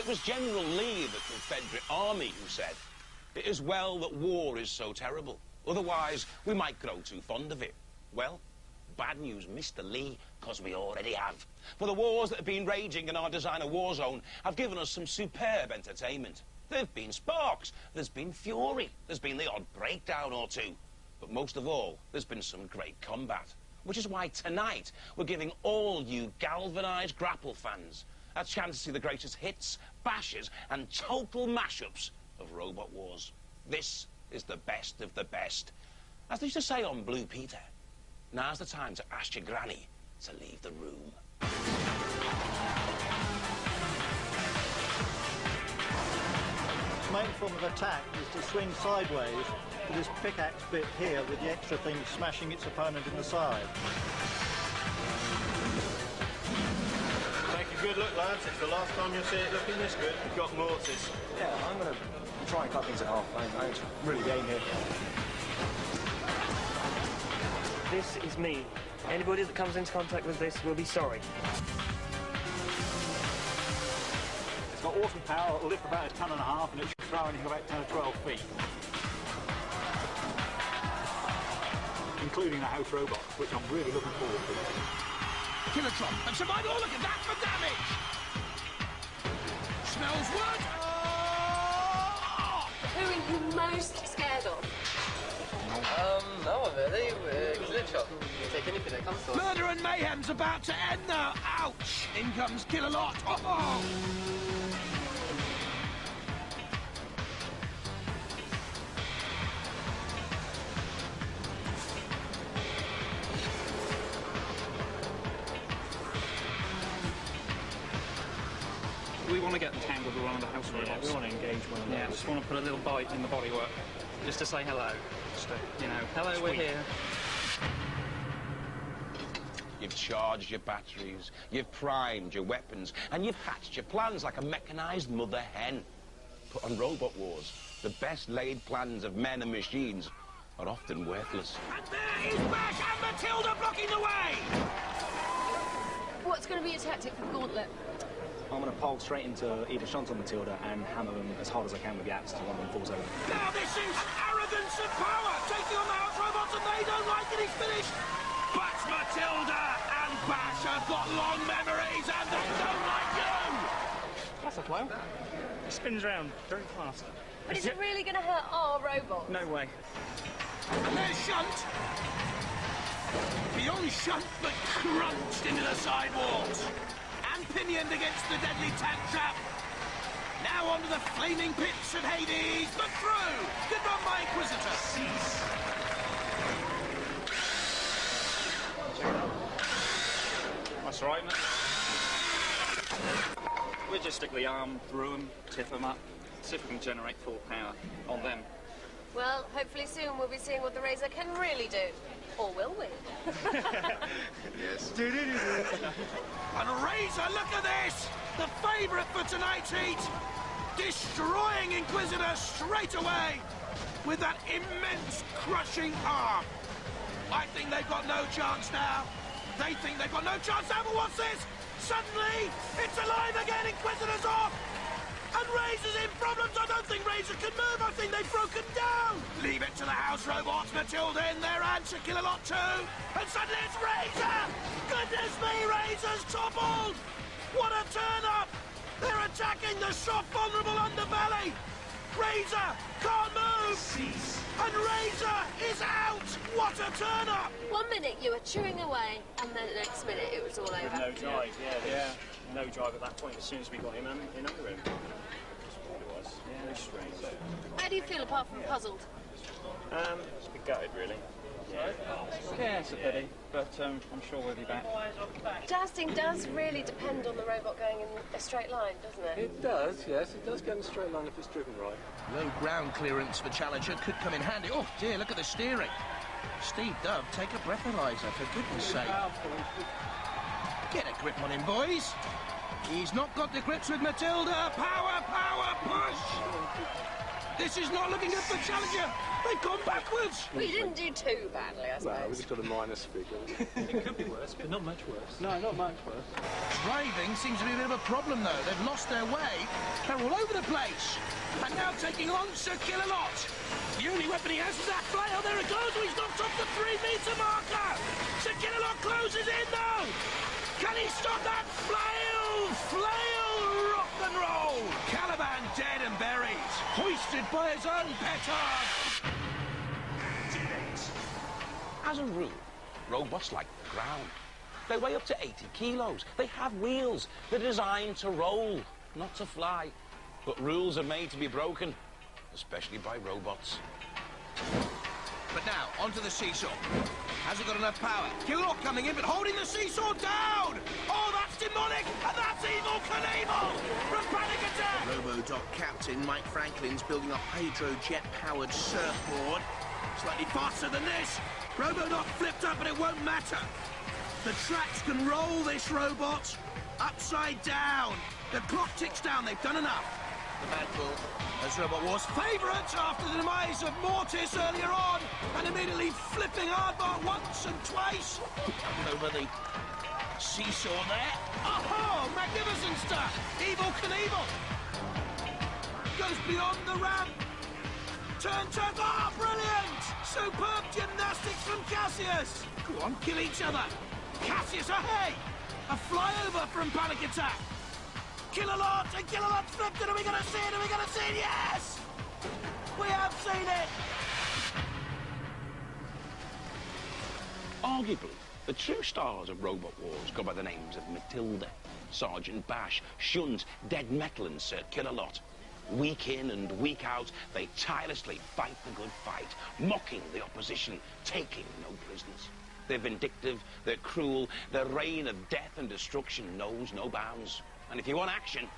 It was General Lee of the Confederate Army who said, "It is well that war is so terrible. Otherwise, we might grow too fond of it." Well, bad news, Mr. Lee, because we already have. For the wars that have been raging in our designer war zone have given us some superb entertainment. There have been sparks, there's been fury, there's been the odd breakdown or two. But most of all, there's been some great combat. Which is why tonight we're giving all you galvanised grapple fans a chance to see the greatest hits, bashes and total mashups of Robot Wars. This is the best of the best. As they used to say on Blue Peter, now's the time to ask your granny to leave the room. The main form of attack is to swing sideways with this pickaxe bit here with the extra thing smashing its opponent in the side. Take a good look, lads. It's the last time you'll see it looking this good. We've got mortars. Yeah, I'm going to try and cut things in half. I ain't really game here. This is me. Anybody that comes into contact with this will be sorry. It's got awesome power, it'll lift about 1.5 tons, and it should throw anything about 10 or 12 feet. Including the house robots, which I'm really looking forward to. Kilotron and survival, look at that for damage! Smells wood! Who are you most scared of? No one really. Glitch-up. You take anything that comes to us. Murder and mayhem's about to end now! Ouch! In comes Kill-A-Lot! Oh! We want to get entangled with one of the house robots. Yeah, we want to engage one of them. Yeah, just want to put a little bite in the bodywork, just to say hello. Just to, you know, hello, we're here. You've charged your batteries, you've primed your weapons, and you've hatched your plans like a mechanised mother hen. But on Robot Wars, the best laid plans of men and machines are often worthless. And there is Bash and Matilda blocking the way! What's going to be your tactic for the gauntlet? I'm going to pole straight into either Shunt or Matilda and hammer them as hard as I can with the axe until one of them falls over. Now this is arrogance and power, taking on the house robots, and they don't like it, he's finished! But Matilda and Bash have got long memories, and they don't like you! That's a flow. It spins round very fast. But is it really going to hurt our robot? No way. And there's Shunt! Beyond Shunt, but crunched into the sidewalks! And pinioned against the deadly tank trap. Now onto the flaming pits of Hades, but through! Good run by Inquisitor. Cease. That's right, mate. We'll just stick the arm through them, tip them up, see if we can generate full power on them. Well, hopefully soon we'll be seeing what the Razor can really do. Or will we? Yes. And Razor, look at this! The favourite for tonight's heat! Destroying Inquisitor straight away with that immense crushing arm. I think they've got no chance now. They think they've got no chance now, but what's this? Suddenly, it's alive again, Inquisitor's off! And Razor's in problems. I don't think Razor can move. I think they've broken down. Leave it to the house robots. Matilda in their answer. Kill-A-Lot too. And suddenly it's Razor. Goodness me, Razor's toppled. What a turn-up. They're attacking the soft, vulnerable underbelly. Razor can't move. Cease. And Razor is out. What a turn-up. 1 minute you were chewing away, and then the next minute it was all over. With no drive, yeah. No drive at that point as soon as we got him in under him. Yeah, strange. How do you feel apart from puzzled? Just a bit gutted, really. Yeah, it's a pity, but I'm sure we'll be back. Jousting does really depend on the robot going in a straight line, doesn't it? It does, yes. It does go in a straight line if it's driven right. Low ground clearance for Challenger could come in handy. Oh dear, look at the steering. Steve Dove, take a breathalyzer, for goodness sake. Get a grip on him, boys. He's not got the grips with Matilda. Power, power, push. This is not looking good for Challenger. They've gone backwards. We didn't do too badly, I suppose. Well, we just got a minus figure. It could be worse, but not much worse. No, not much worse. Driving seems to be a bit of a problem, though. They've lost their way. They're all over the place. And now taking on Sir Kill-A-Lot. The only weapon he has is that flail. There it goes. He's knocked off the 3-metre marker. Sir Kill-A-Lot closes in, though. Can he stop that flail? Flail rock and roll. Caliban dead and buried. Hoisted by his own petard. As a rule, robots like the ground. They weigh up to 80 kilos. They have wheels. They're designed to roll, not to fly. But rules are made to be broken, especially by robots. But now, onto the seesaw. Has it got enough power? Kill-A-Lot coming in, but holding the seesaw down! Oh, that's demonic! And that's Evil Knievel from Panic Attack! Robodoc captain Mike Franklin's building a hydrojet-powered surfboard. Slightly faster than this. Robodoc flipped up, but it won't matter. The tracks can roll this robot upside down. The clock ticks down. They've done enough. The Mad Bull, as Robot War's favourite after the demise of Mortis earlier on, and immediately flipping Aardvark once and twice. Over the seesaw there. Oh, magnificent stuff! Evil Knievel goes beyond the ramp. Turn, oh, brilliant! Superb gymnastics from Cassius. Go on, kill each other. Cassius, oh hey! A flyover from Panic Attack. Kill-A-Lot, and Kill-A-Lot flipped it. Are we going to see it? Are we going to see it? Yes! We have seen it! Arguably, the true stars of Robot Wars go by the names of Matilda, Sergeant Bash, Shunt, Dead Metal, and Sir Kill-A-Lot. Week in and week out, they tirelessly fight the good fight, mocking the opposition, taking no prisoners. They're vindictive, they're cruel, their reign of death and destruction knows no bounds. And if you want action,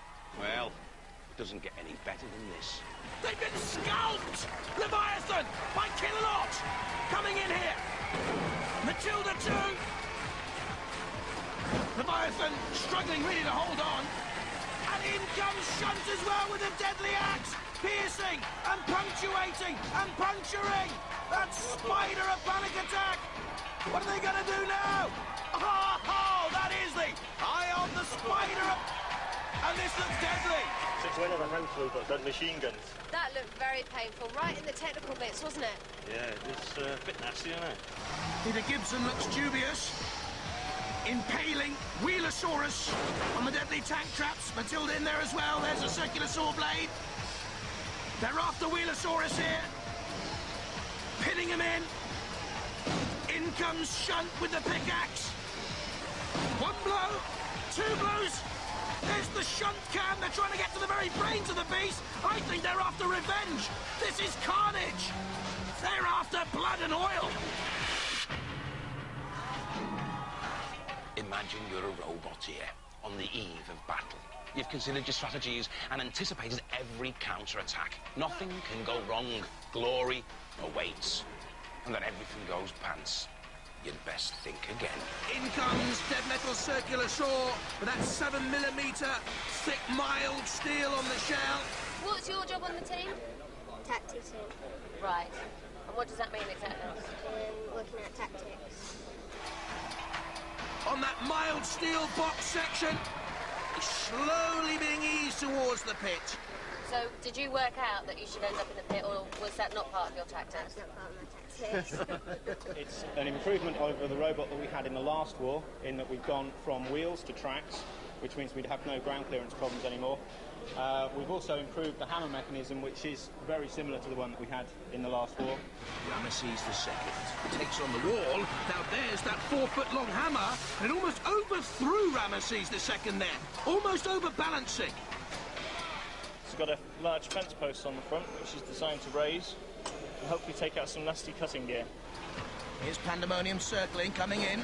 well, it doesn't get any better than this. They've been scalped! Leviathan by Kill-A-Lot! Coming in here! Matilda too! Leviathan struggling really to hold on. And in comes Shunt as well with a deadly axe! Piercing and punctuating and puncturing! That spider of Panic Attack! What are they going to do now? Oh, that is the eye on the spider of... And this looks deadly! Since when have a hand robot done machine guns? That looked very painful, right in the technical bits, wasn't it? Yeah, it's a bit nasty, isn't it? Peter Gibson looks dubious. Impaling Wheelosaurus on the deadly tank traps. Matilda in there as well. There's a circular saw blade. They're after Wheelosaurus here. Pinning him in. In comes Shunt with the pickaxe. One blow. Two blows. There's the Shunt cam. They're trying to get to the very brains of the beast. I think they're after revenge. This is carnage. They're after blood and oil. Imagine you're a robot here, on the eve of battle. You've considered your strategies and anticipated every counter-attack. Nothing can go wrong. Glory awaits. And then everything goes pants. You'd best think again. In comes Dead Metal Circular Saw with that 7mm thick, mild steel on the shell. What's your job on the team? Tactics team. Right. And what does that mean exactly? Working out tactics. On that mild steel box section, it's slowly being eased towards the pit. So, did you work out that you should end up in the pit, or was that not part of your tactics? That's not part of my tactics. It's an improvement over the robot that we had in the last war, in that we've gone from wheels to tracks, which means we'd have no ground clearance problems anymore. We've also improved the hammer mechanism, which is very similar to the one that we had in the last war. Ramesses II takes on the wall. Now there's that 4-foot-long hammer, and it almost overthrew Ramesses II there, almost overbalancing. It's got a large fence post on the front, which is designed to raise and hopefully take out some nasty cutting gear. Here's Pandemonium circling, coming in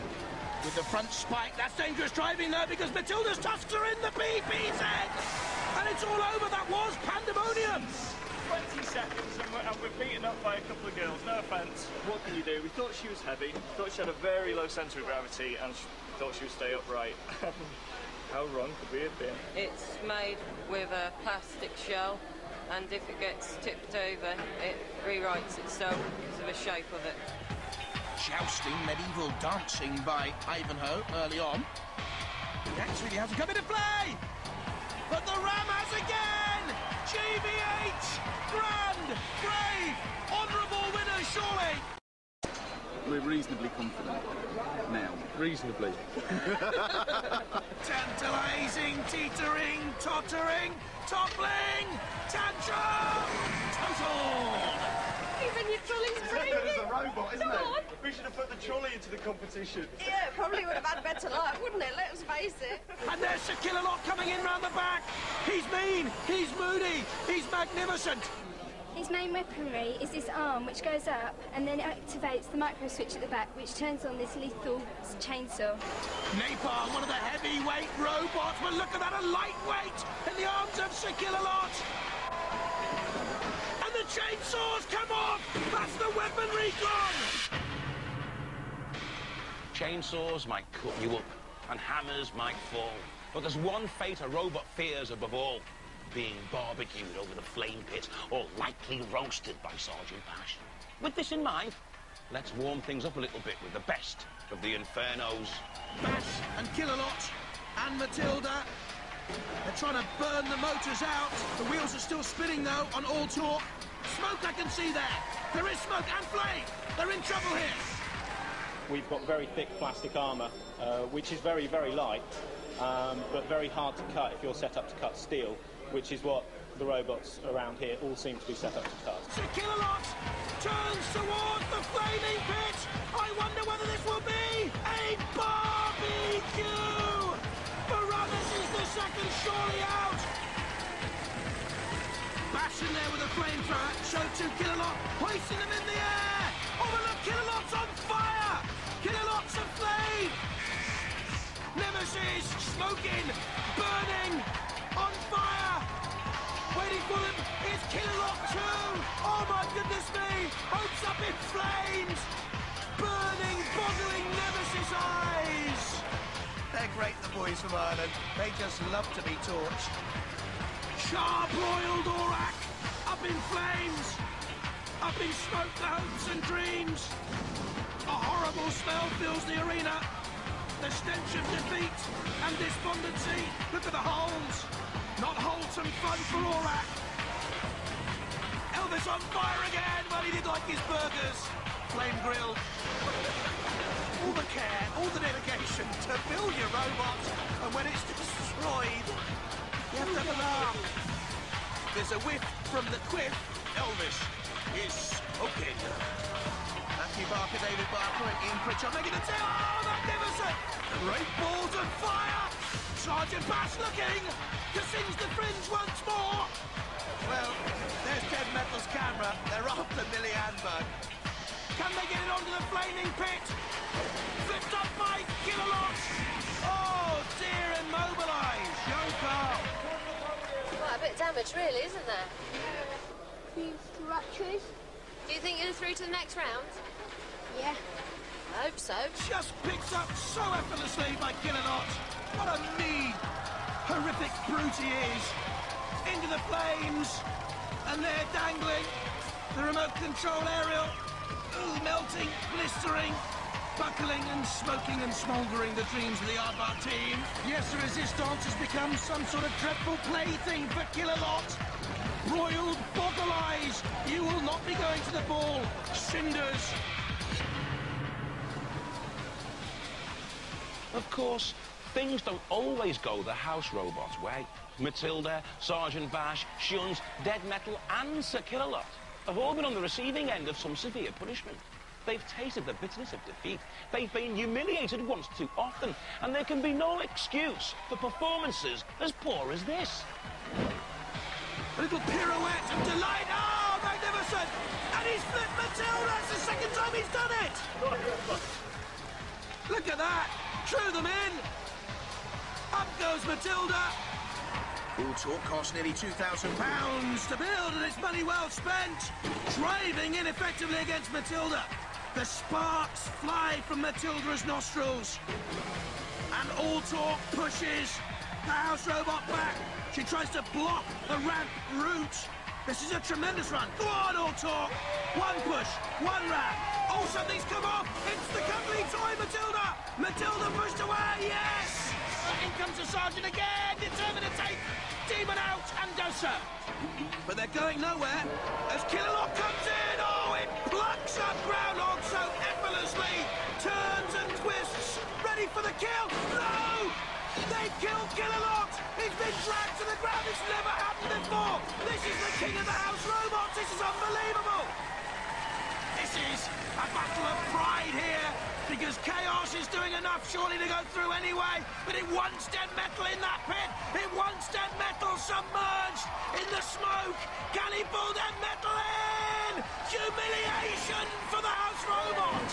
with the front spike. That's dangerous driving though, because Matilda's tusks are in the BBZ! And it's all over. That was Pandemonium! 20 seconds and we're beaten up by a couple of girls, no offence. What can you do? We thought she was heavy, thought she had a very low centre of gravity, and thought she would stay upright. How wrong could we have been? It's made with a plastic shell and if it gets tipped over, it rewrites itself because of the shape of it. Jousting medieval dancing by Ivanhoe early on. He actually has to come into play! But the ram has again! GBH! Grand, brave, honourable winner, surely! We're reasonably confident now. Reasonably. Tantalising, teetering, tottering, toppling, tantrum, total! Even your trolley's breathing. As a robot, isn't Come it? on. We should have put the trolley into the competition. Yeah, probably would have had better luck, wouldn't it? Let's face it. And there's Sir Killalot coming in round the back. He's mean, he's moody, he's magnificent. His main weaponry is this arm, which goes up and then activates the micro switch at the back, which turns on this lethal chainsaw. Napalm, one of the heavyweight robots, but look at that, a lightweight in the arms of Sir Killalot. And the chainsaws come off. That's the weaponry gone. Chainsaws might cut you up, and hammers might fall. But there's one fate a robot fears above all: being barbecued over the flame pit or lightly roasted by Sergeant Bash. With this in mind, let's warm things up a little bit with the best of the Infernos. Bash and Killalot and Matilda. They're trying to burn the motors out. The wheels are still spinning, though, on all torque. Smoke I can see there. There is smoke and flame. They're in trouble here. We've got very thick plastic armour, which is very, very light, but very hard to cut if you're set up to cut steel, which is what the robots around here all seem to be set up to cut. Sir Killalot turns towards the flaming pit. I wonder whether this will be a barbecue. Piranhas is the second surely out. Bash in there with a flamethrower. Show to Killalot, hoisting them in the air. Oh, but look, Killalot's on fire. Killalot's aflame. Nemesis smoking, burning, on fire. Waiting for them is Killalot too. Oh my goodness me! Hopes up in flames. Burning, boggling Nemesis eyes. They're great, the boys from Ireland. They just love to be torched. Char-broiled Aurak, up in flames, up in smoke, the hopes and dreams. A horrible smell fills the arena. The stench of defeat and despondency. Look at the holes. Not wholesome fun for Aurak. Elvis on fire again, but he did like his burgers. Flame grilled. All the care, all the dedication to build your robot, and when it's destroyed, you have to have a laugh. There's a whiff from the quiff. Elvis is smoking. Matthew Barker, David Barker, and Ian Pritchard making the tail. Oh, magnificent! Great balls of fire! Sergeant Bash looking to singe the fringe once more. Well, there's Dead Metal's camera. They're after Millie Anberg. Can they get it onto the flaming pit? Flipped up by Killalot. Oh dear, immobilised. Joker. Quite a bit of damage, really, isn't there? Few ruptures. Do you think you're through to the next round? Yeah. I hope so. Just picks up so effortlessly by Killalot. What a mean, horrific brute he is. Into the flames. And they're dangling. The remote control aerial. Ooh, melting, blistering, buckling and smoking and smouldering the dreams of the Aardvark team. Yes, the Resistance has become some sort of dreadful plaything for Killalot. Broiled boggle eyes, you will not be going to the ball. Cinders. Of course, things don't always go the house robot's way. Matilda, Sergeant Bash, Shuns, Dead Metal and Sir Killalot have all been on the receiving end of some severe punishment. They've tasted the bitterness of defeat. They've been humiliated once too often, and there can be no excuse for performances as poor as this. A little pirouette of delight. Oh, magnificent! And he's flipped Matilda. It's the second time he's done it. Look at that. Drew them in. Up goes Matilda. All talk cost nearly £2,000 to build, and it's money well spent. Driving ineffectively against Matilda. The sparks fly from Matilda's nostrils. And all talk pushes the house robot back. She tries to block the ramp route. This is a tremendous run. Go on, all talk. One push, one wrap. Oh, something's come off. It's the complete time, Matilda. Matilda pushed away, yes. In comes the sergeant again, determined to take Demon out and Dosa. But they're going nowhere as Killalot comes in. Oh, it plucks up Groundhog so effortlessly. Turns and twists, ready for the kill. No! They've killed Killalot! He's been dragged to the ground. It's never happened before. This is the king of the house robots. This is unbelievable. This is a battle of pride here, because Chaos is doing enough surely to go through anyway, but it wants dead metal in that pit. It wants dead metal submerged in the smoke. Can he pull dead metal in? Humiliation for the house robot.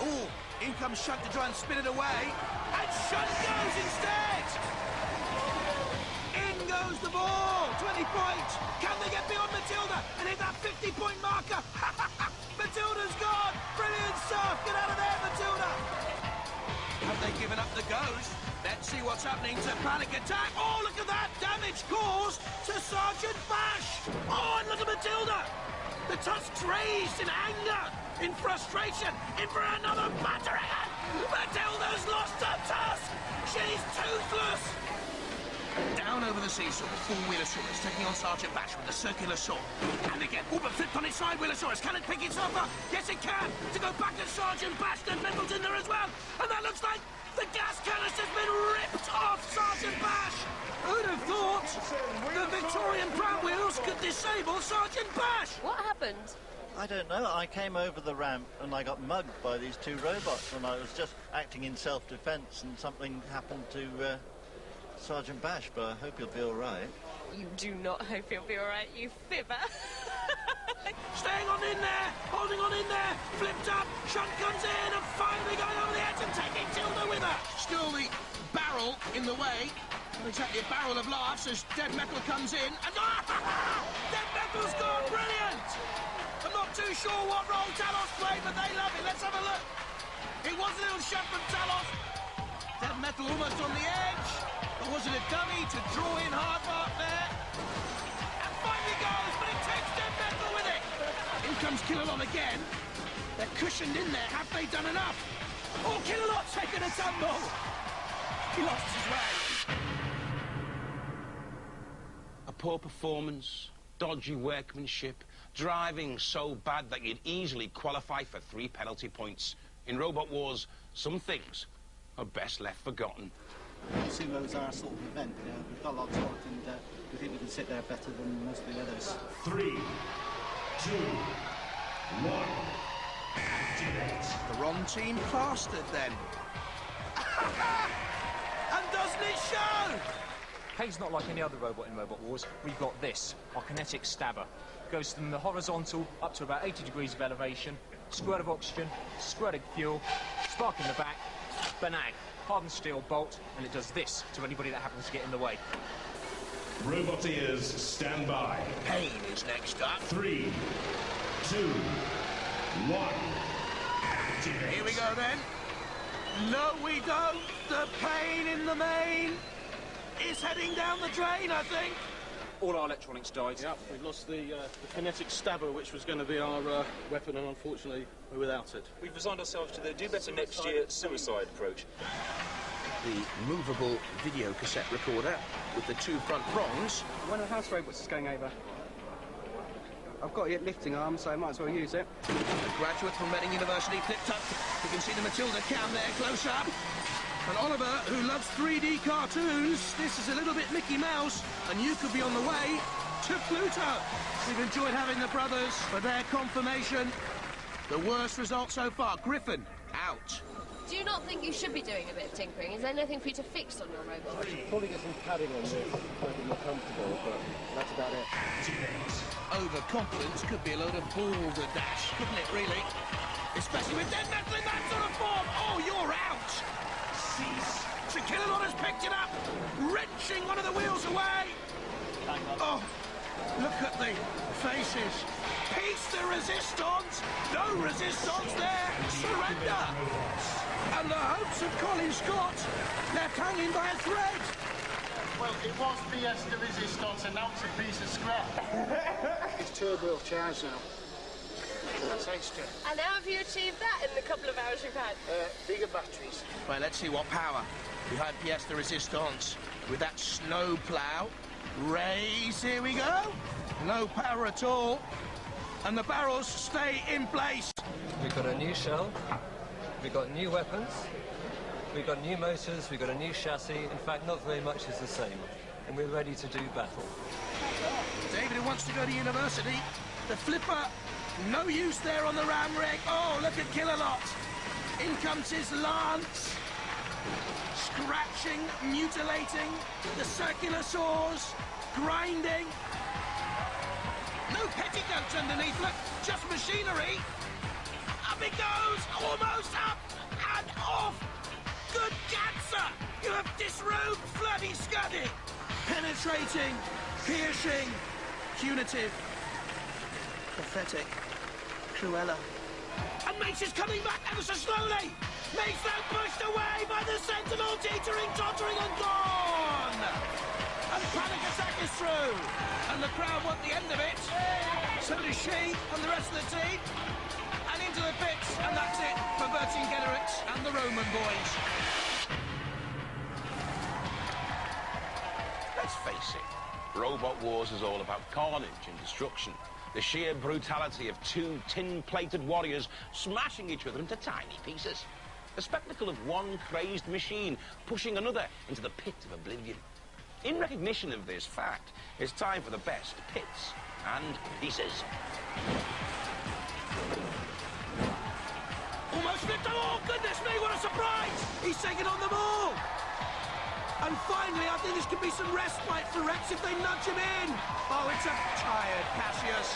Oh, in comes Shunt to try and spin it away, and Shunt goes instead. In goes the ball. 20 points. Can they get beyond Matilda and hit that 50-point marker? Matilda's gone. Brilliant stuff. Get out of there, Matilda. Have they given up the ghost? Let's see what's happening to Panic Attack. Oh, look at that damage caused to Sergeant Bash. Oh, and look at Matilda. The tusk's raised in anger, in frustration, in for another battering. Matilda's lost her tusk. She's toothless. Down over the seesaw, full Wheelosaurus taking on Sergeant Bash with the circular saw. And again, oh, but flipped on its side, Wheelosaurus. Can it pick itself up? Yes, it can. To go back at Sergeant Bash, then Metal's in there as well. And that looks like the gas canister's been ripped off Sergeant Bash. Who'd have thought the Victorian pram wheels could disable Sergeant Bash? What happened? I don't know. I came over the ramp and I got mugged by these two robots, and I was just acting in self-defense, and something happened to Sergeant Bash, but I hope he'll be all right. You do not hope he'll be all right, you fibber. Staying on in there, holding on in there, flipped up, Shunt comes in and finally going over the edge and taking Tilda with her. Still the barrel in the way, not exactly a barrel of laughs as Dead Metal comes in and Dead Metal's gone, brilliant! I'm not too sure what role Talos played, but they love it. Let's have a look. It was a little shot from Talos. Dead Metal almost on the edge. Or was it a dummy to draw in hard mark there? And finally goes, but it takes Dead Metal with it. In comes Killalot again. They're cushioned in there. Have they done enough? Oh, Killalot's taken a tumble. He lost his way. A poor performance, dodgy workmanship, driving so bad that you'd easily qualify for 3 penalty points. In Robot Wars, some things are best left forgotten. Sumo's our sort of event. We've got a lot of talent, and we think we can sit there better than most of the others. 3, 2, 1. Activate. The wrong team plastered then. And doesn't it show? Kane's not like any other robot in Robot Wars. We've got this, our kinetic stabber. Goes from the horizontal up to about 80 degrees of elevation, squirt of oxygen, squirt of fuel, spark in the back, banag, hardened steel bolt, and it does this to anybody that happens to get in the way. Robot ears, stand by. Pain is next up. 3, 2, 1. Activate. Here we go then. No, we don't. The pain in the main is heading down the drain, I think. All our electronics died. Yep, we lost the kinetic stabber, which was going to be our weapon, and unfortunately we're without it. We've resigned ourselves to the do better next year suicide approach. The movable video cassette recorder with the 2 front prongs. One of the house robots is going over. I've got it lifting arm, so I might as well use it. A graduate from Reading University flipped up. You can see the Matilda cam there close up. And Oliver, who loves 3D cartoons, this is a little bit Mickey Mouse, and you could be on the way to Pluto. We've enjoyed having the brothers for their confirmation. The worst result so far, Griffin, out. Do you not think you should be doing a bit of tinkering? Is there anything for you to fix on your robot? Probably get some padding on there, make it more comfortable, but that's about it. Overconfidence could be a load of balderdash, couldn't it, really? Especially with Dead Metal in that sort of form. Oh, you're out! So Killalot has picked it up, wrenching one of the wheels away. Oh, look at the faces. Piece de resistance. No resistance there. Surrender. And the hopes of Colin Scott left hanging by a thread. Well, it was pièce de résistance, and now it's a piece of scrap. It's turbo charged now. That's extra. And how have you achieved that in the couple of hours you've had? Bigger batteries. Right, let's see what power behind pièce de résistance with that snow plough. Raise, here we go. No power at all. And the barrels stay in place. We've got a new shell, we've got new weapons, we've got new motors, we've got a new chassis. In fact, not very much is the same. And we're ready to do battle. David, who wants to go to university. The flipper, no use there on the ram rig. Oh, look at Killalot. In comes his lance. Scratching, mutilating. The circular saws, grinding. No petticoats underneath, look, just machinery. Up it goes, almost up and off. Good cancer, you have disrobed Floody Scuddy. Penetrating, piercing, punitive, pathetic, Cruella. And Mace is coming back ever so slowly. Mace now pushed away by the Sentinel, teetering, tottering and gone. And Panic Attack is through. And the crowd want the end of it. So does she and the rest of the team. And into the pits, and that's it for Vercingetorix and the Roman boys. Let's face it, Robot Wars is all about carnage and destruction. The sheer brutality of two tin-plated warriors smashing each other into tiny pieces. The spectacle of one crazed machine pushing another into the pit of oblivion. In recognition of this fact, it's time for the best pits and pieces. Almost flipped. Oh, goodness me, what a surprise! He's taken on them all! And finally, I think this could be some respite for Rex if they nudge him in. Oh, it's a tired Cassius.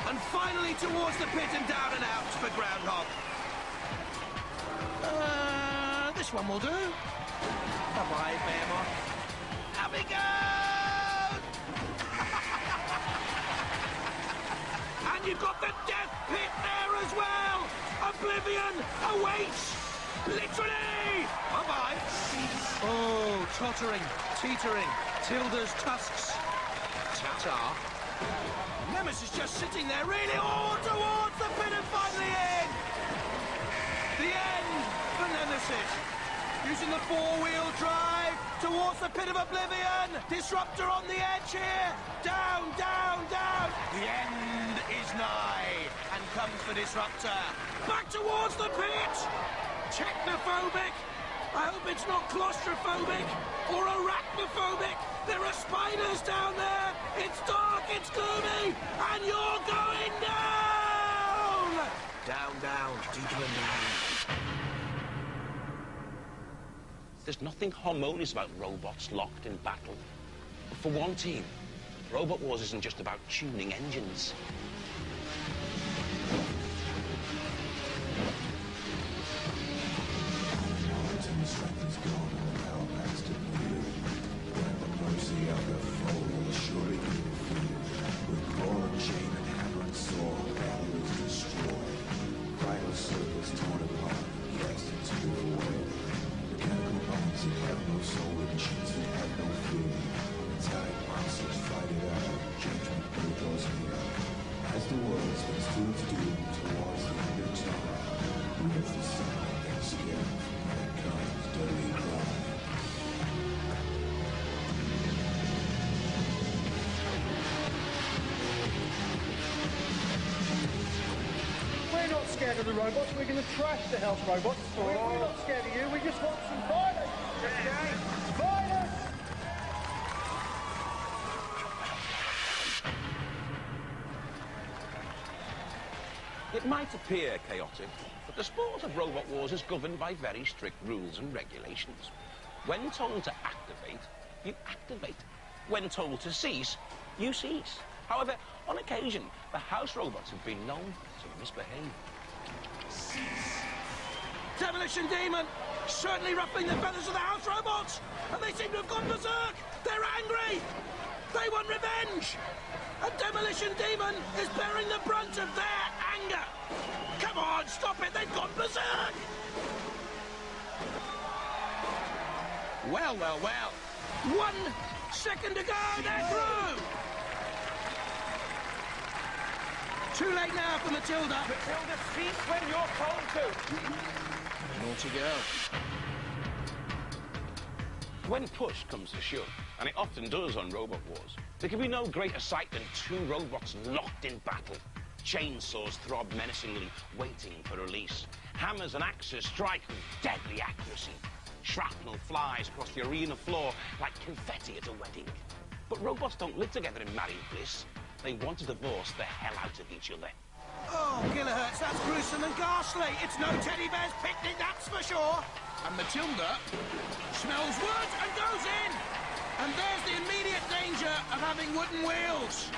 And finally towards the pit and down and out for Groundhog. This one will do. Bye-bye, Behemoth. Up he goes! And you've got the death pit there as well! Oblivion awaits! Literally! Bye-bye. Oh, tottering, teetering, Tilda's tusks. Ta-ta. Nemesis just sitting there, really all towards the pit and finally in! The end for Nemesis. Using the four-wheel drive towards the pit of oblivion. Disruptor on the edge here. Down, down, down. The end is nigh and comes for Disruptor. Back towards the pit. Technophobic. I hope it's not claustrophobic or arachnophobic. There are spiders down there. It's dark, it's gloomy, and you're going down. Down, down, deeper and down. There's nothing harmonious about robots locked in battle. But for one team, Robot Wars isn't just about tuning engines. We're not scared of the robots. We're going to trash the house robots. We're not scared of you. We just want some violence. Violence! It might appear chaotic, but the sport of Robot Wars is governed by very strict rules and regulations. When told to activate, you activate. When told to cease, you cease. However, on occasion, the house robots have been known to misbehave. Demolition Demon, certainly ruffling the feathers of the house robots, and they seem to have gone berserk. They're angry. They want revenge. And Demolition Demon is bearing the brunt of their anger. Come on, stop it. They've gone berserk. Well, well, well. 1 second to go, they're through! Too late now for Matilda. Matilda, cease when you're told to. Naughty girl. When push comes to shove, and it often does on Robot Wars, there can be no greater sight than 2 robots locked in battle. Chainsaws throb menacingly, waiting for release. Hammers and axes strike with deadly accuracy. Shrapnel flies across the arena floor like confetti at a wedding. But robots don't live together in married bliss. They want to divorce the hell out of each other. Oh, kilohertz, that's gruesome and ghastly. It's no teddy bear's picnic, that's for sure. And Matilda smells wood and goes in. And there's the immediate danger of having wooden wheels.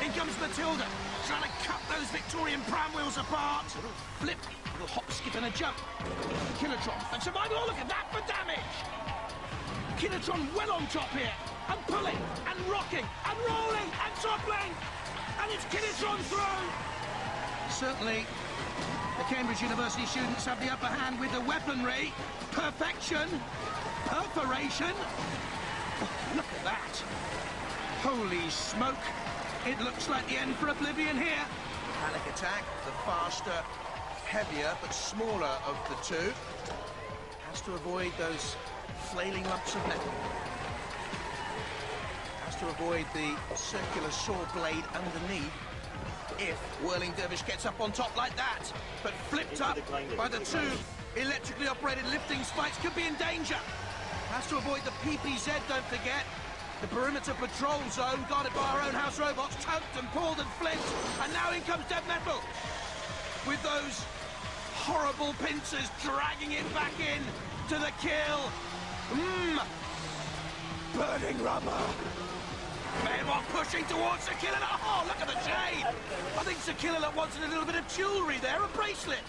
In comes Matilda, trying to cut those Victorian pram wheels apart. Flip, a little hop, skip and a jump. Kilotron, and survival, oh, look at that for damage. Kilotron well on top here, and pulling, and rocking, and rolling, and toppling. And it's Kilotron through. Certainly, the Cambridge University students have the upper hand with the weaponry. Perfection. Perforation. Oh, look at that. Holy smoke. It looks like the end for Oblivion here. Panic Attack, the faster, heavier, but smaller of the two. Has to avoid those flailing lumps of metal. Has to avoid the circular saw blade underneath if Whirling Dervish gets up on top like that. But flipped up by the 2 electrically operated lifting spikes, could be in danger. Has to avoid the PPZ, don't forget. The perimeter patrol zone guarded by our own house robots, tugged and pulled and flipped. And now in comes Dead Metal. With those horrible pincers dragging it back in to the kill. Burning rubber. Behemoth pushing towards Sir Killalot. Oh, look at the jade. I think Sir Killalot wanted a little bit of jewellery there, a bracelet.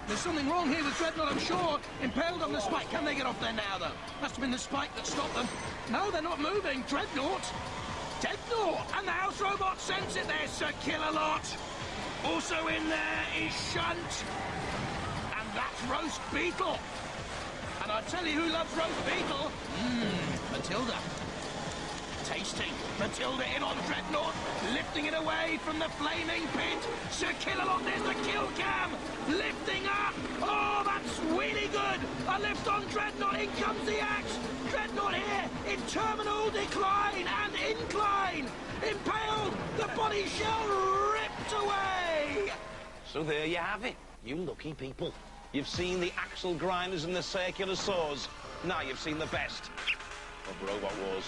There's something wrong here with Dreadnought, I'm sure. Impaled on the spike. Can they get off there now, though? Must have been the spike that stopped them. No, they're not moving. Dreadnought. Dreadnought. And the house robot sense it. There's Sir Killalot. Also in there is Shunt. And that's Roast Beetle. And I tell you who loves Roast Beetle. Matilda. Tasty. Matilda in on Dreadnought, lifting it away from the flaming pit. Sir Killalot, there's the kill cam, lifting up. Oh, that's really good. A lift on Dreadnought, in comes the axe. Dreadnought here in terminal decline and incline. Impaled, the body shell ripped away. So there you have it, you lucky people. You've seen the axle grinders and the circular saws. Now you've seen the best of Robot Wars.